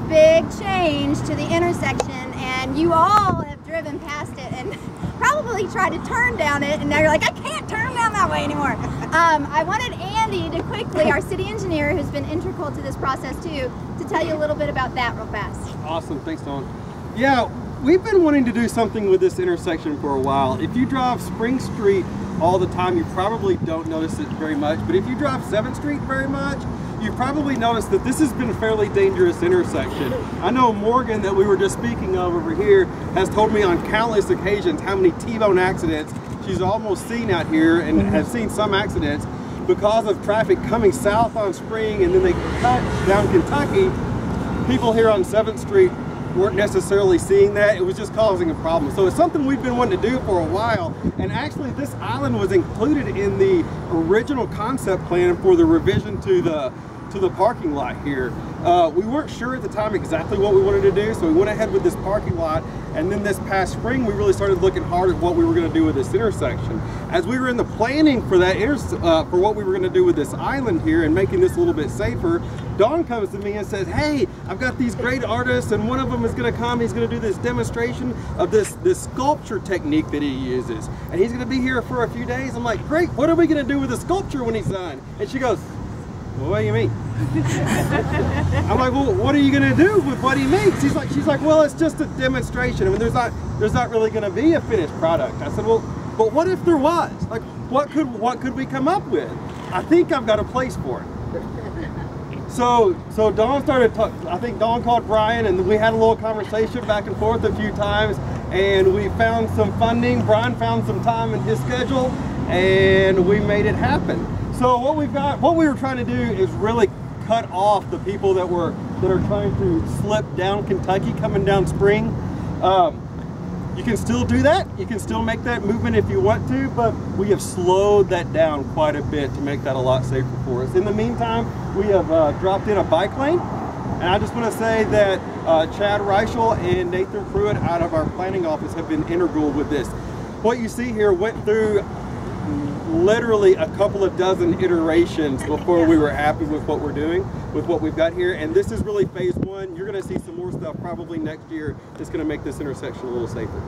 big change to the intersection, and you all have driven past it and probably tried to turn down it, and now you're like, I can't turn down that way anymore. I wanted Andy to quickly, our city engineer who's been integral to this process too, to tell you a little bit about that real fast. Awesome, thanks Dawn. Yeah, we've been wanting to do something with this intersection for a while. If you drive Spring Street all the time, you probably don't notice it very much, but if you drive 7th Street very much, you probably noticed that this has been a fairly dangerous intersection. I know Morgan, that we were just speaking of over here, has told me on countless occasions how many T-bone accidents she's almost seen out here, and has seen some accidents because of traffic coming south on Spring, and then they cut down Kentucky. People here on 7th Street weren't necessarily seeing that. It was just causing a problem. So it's something we've been wanting to do for a while, and actually this island was included in the original concept plan for the revision to the parking lot here. We weren't sure at the time exactly what we wanted to do, so we went ahead with this parking lot, and then this past spring we really started looking hard at what we were going to do with this intersection. As we were in the planning for that for what we were going to do with this island here and making this a little bit safer, Dawn comes to me and says, hey, I've got these great artists, and one of them is going to come, he's going to do this demonstration of this sculpture technique that he uses, and he's going to be here for a few days. I'm like, great, what are we going to do with the sculpture when he's done? And she goes, well, what do you mean? I'm like, well, what are you going to do with what he makes? She's like, well, it's just a demonstration. I mean, there's not really going to be a finished product. I said, well, but what if there was? Like, what could we come up with? I think I've got a place for it. So Dawn started I think Dawn called Brian, and we had a little conversation back and forth a few times, and we found some funding. Brian found some time in his schedule, and we made it happen. So what we were trying to do is really cut off the people that are trying to slip down Kentucky coming down Spring. You can still do that. You can still make that movement if you want to, but we have slowed that down quite a bit to make that a lot safer for us. In the meantime, we have dropped in a bike lane, and I just want to say that Chad Reichel and Nathan Pruitt out of our planning office have been integral with this. What you see here went through literally a couple of dozen iterations before we were happy with what we're doing, with what we've got here, and this is really phase one. You're going to see some more stuff probably next year that's going to make this intersection a little safer.